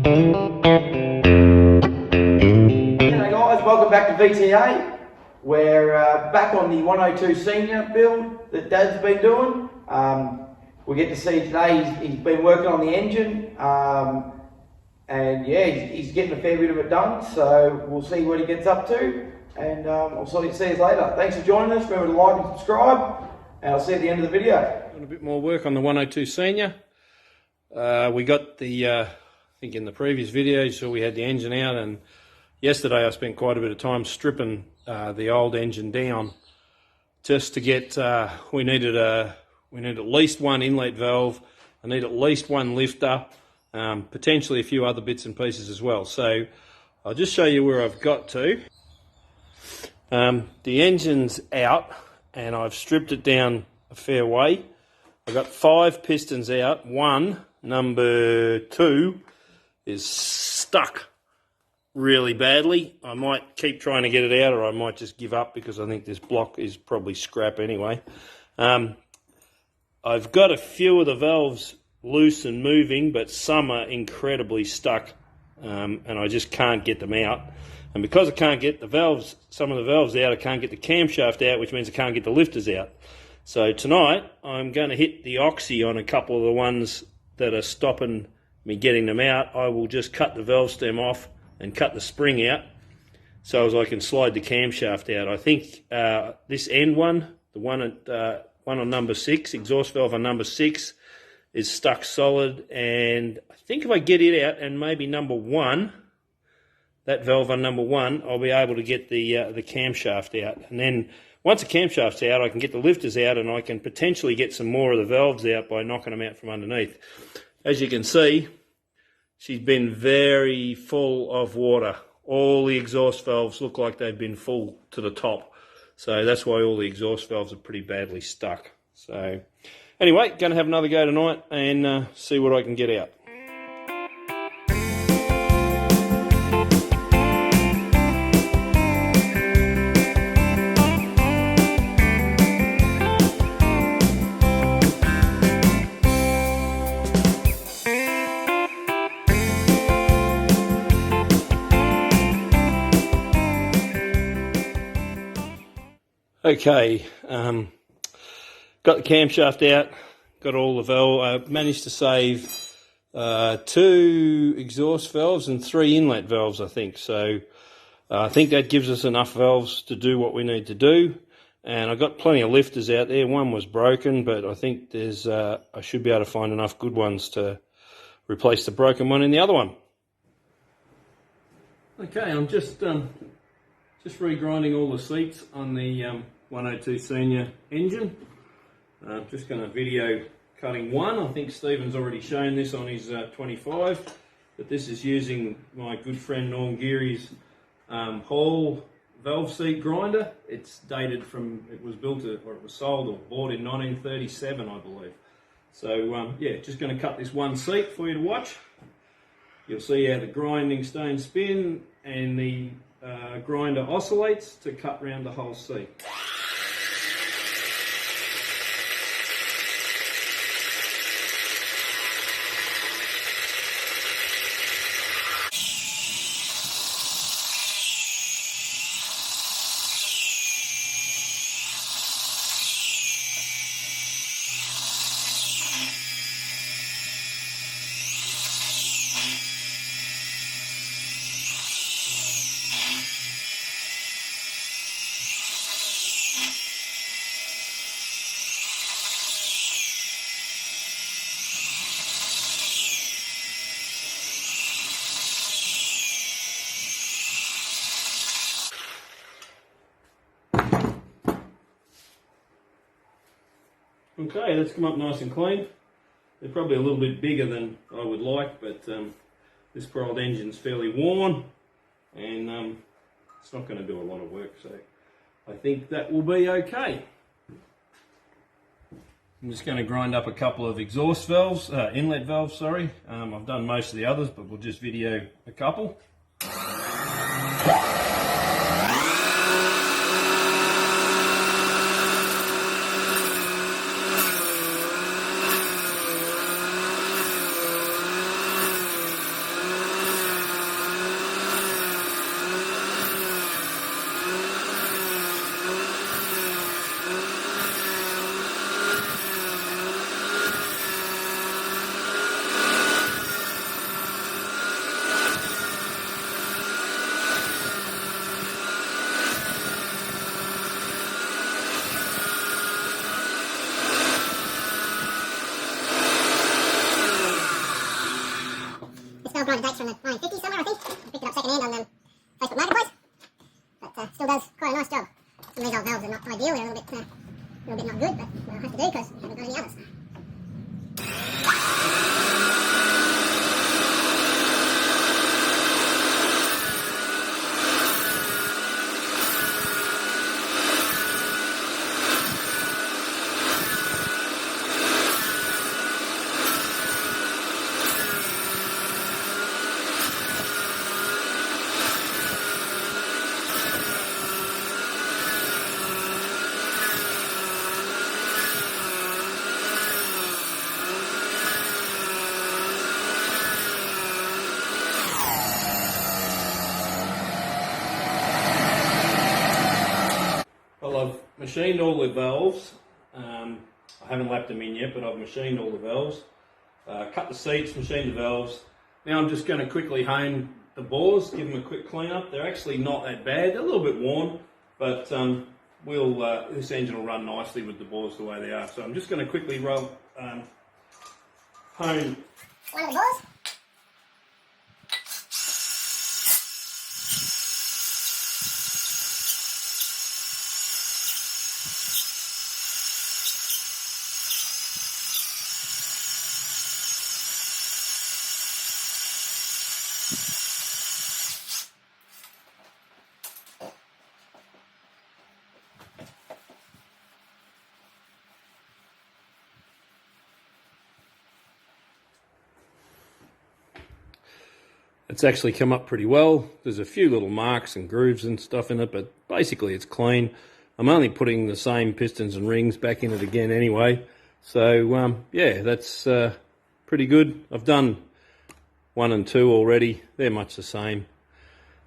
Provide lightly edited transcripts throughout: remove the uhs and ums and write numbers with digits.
G'day guys, welcome back to VTA. We're back on the 102 Senior build that Dad's been doing. We get to see today he's been working on the engine, and yeah, he's getting a fair bit of it done, so we'll see what he gets up to, and I'll see you later. Thanks for joining us. Remember to like and subscribe, and I'll see you at the end of the video. Doing a bit more work on the 102 Senior. We got the, I think in the previous video you saw we had the engine out, and yesterday I spent quite a bit of time stripping the old engine down just to get, we need at least one inlet valve, I need at least one lifter, potentially a few other bits and pieces as well. So I'll just show you where I've got to. The engine's out and I've stripped it down a fair way. I've got 5 pistons out. One, number 2, is stuck really badly. I might keep trying to get it out, or I might just give up because I think this block is probably scrap anyway. I've got a few of the valves loose and moving, but some are incredibly stuck, and I just can't get them out. And because I can't get the valves, some of the valves out, I can't get the camshaft out, which means I can't get the lifters out. So tonight I'm going to hit the oxy on a couple of the ones that are stopping me getting them out. I will just cut the valve stem off and cut the spring out so as I can slide the camshaft out. I think this end one, the one on number 6, exhaust valve on number 6, is stuck solid, and I think if I get it out and maybe number 1, that valve on number 1, I'll be able to get the camshaft out. And then once the camshaft's out, I can get the lifters out, and I can potentially get some more of the valves out by knocking them out from underneath. As you can see, she's been very full of water. All the exhaust valves look like they've been full to the top. So that's why all the exhaust valves are pretty badly stuck. So anyway, going to have another go tonight and see what I can get out. Okay, got the camshaft out, got all the valve. I managed to save 2 exhaust valves and 3 inlet valves, I think. So I think that gives us enough valves to do what we need to do. And I got plenty of lifters out there. One was broken, but I think there's I should be able to find enough good ones to replace the broken one in the other one. Okay, I'm just regrinding all the seats on the 102 Senior engine. I'm just going to video cutting one. I think Stephen's already shown this on his 25, but this is using my good friend Norm Geary's Hall valve seat grinder. It's dated from, it was built or it was sold or bought in 1937, I believe. So yeah, just going to cut this one seat for you to watch. You'll see how the grinding stones spin and the grinder oscillates to cut round the whole seat. Okay, that's come up nice and clean. They're probably a little bit bigger than I would like, but this poor old engine's fairly worn, and it's not going to do a lot of work, so I think that will be okay. I'm just going to grind up a couple of exhaust valves, inlet valves, sorry. I've done most of the others, but we'll just video a couple. valve grinder dates from the 1950s somewhere, I think. I picked it up second hand on Facebook Marketplace. But still does quite a nice job. Some of these old valves are not ideal, they're a little bit not good, but we'll have to do because we haven't got any others. Well, I've machined all the valves. I haven't lapped them in yet, but I've machined all the valves. Cut the seats, machined the valves. Now I'm just going to quickly hone the bores, give them a quick clean up. They're actually not that bad. They're a little bit worn, but this engine will run nicely with the bores the way they are. So I'm just going to quickly hone one of the bores. It's actually come up pretty well. There's a few little marks and grooves and stuff in it, but basically it's clean. I'm only putting the same pistons and rings back in it again anyway. So yeah, that's pretty good. I've done 1 and 2 already. They're much the same.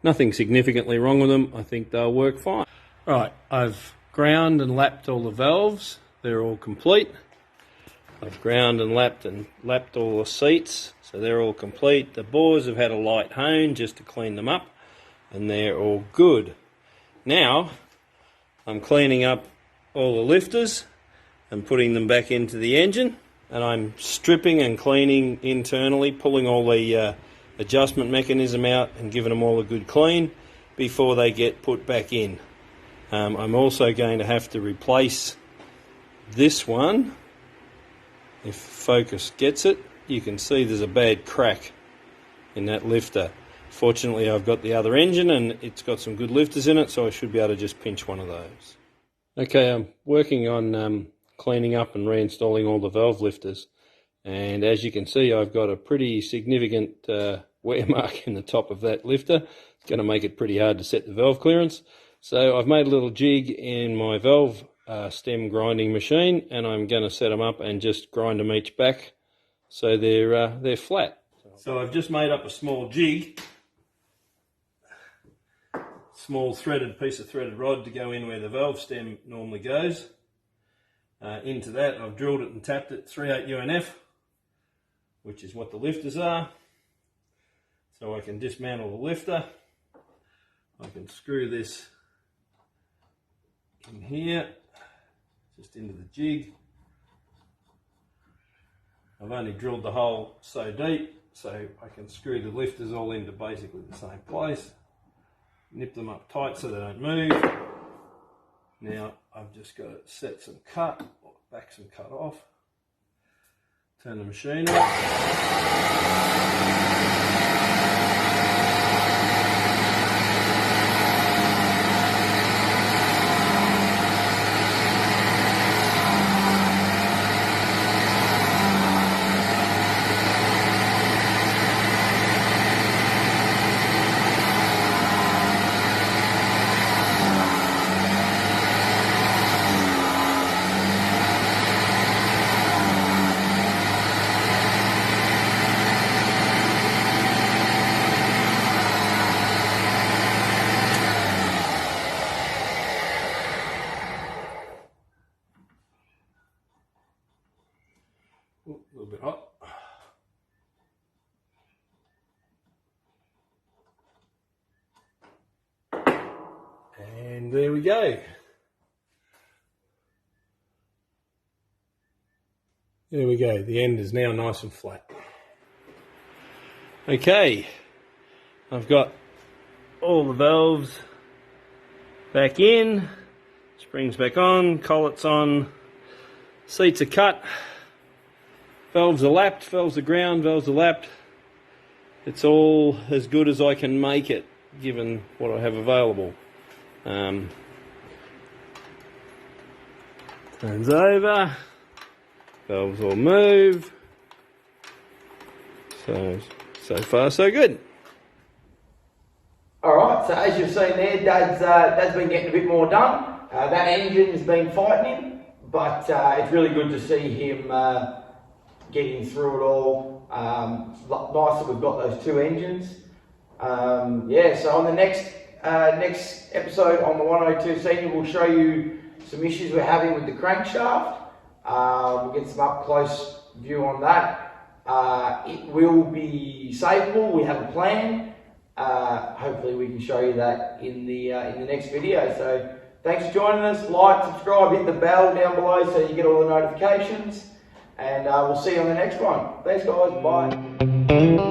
Nothing significantly wrong with them. I think they'll work fine. Right, I've ground and lapped all the valves. They're all complete. I've ground and lapped all the seats, so they're all complete. The bores have had a light hone just to clean them up, and they're all good. Now, I'm cleaning up all the lifters and putting them back into the engine, and I'm stripping and cleaning internally, pulling all the adjustment mechanism out and giving them all a good clean before they get put back in. I'm also going to have to replace this one. If focus gets it, you can see there's a bad crack in that lifter. Fortunately, I've got the other engine and it's got some good lifters in it, so I should be able to just pinch one of those. Okay, I'm working on cleaning up and reinstalling all the valve lifters, and as you can see, I've got a pretty significant wear mark in the top of that lifter. It's going to make it pretty hard to set the valve clearance. So I've made a little jig in my valve stem grinding machine, and I'm going to set them up and just grind them each back so they're flat. So I've just made up a small jig, small piece of threaded rod to go in where the valve stem normally goes. Into that I've drilled it and tapped it 3/8 UNF, which is what the lifters are. So I can dismantle the lifter. I can screw this in here, just into the jig. I've only drilled the hole so deep, so I can screw the lifters all into basically the same place. Nip them up tight so they don't move. Now I've just got to set some cut, or back some cut off. Turn the machine off. A little bit hot. And there we go. There we go. The end is now nice and flat. Okay, I've got all the valves back in, springs back on, collets on, seats are cut, valves are lapped, valves are ground, valves are lapped. It's all as good as I can make it, given what I have available. Turns over, valves all move. So far so good. Alright, so as you've seen there, Dad's been getting a bit more done. That engine has been fighting him, but it's really good to see him getting through it all. Nice that we've got those two engines. Yeah, so on the next episode on the 102 Senior, we'll show you some issues we're having with the crankshaft. We'll get some up close view on that. It will be savable. We have a plan. Hopefully we can show you that in the next video. So thanks for joining us. Like, subscribe, hit the bell down below so you get all the notifications. And we'll see you on the next one. Thanks guys, bye.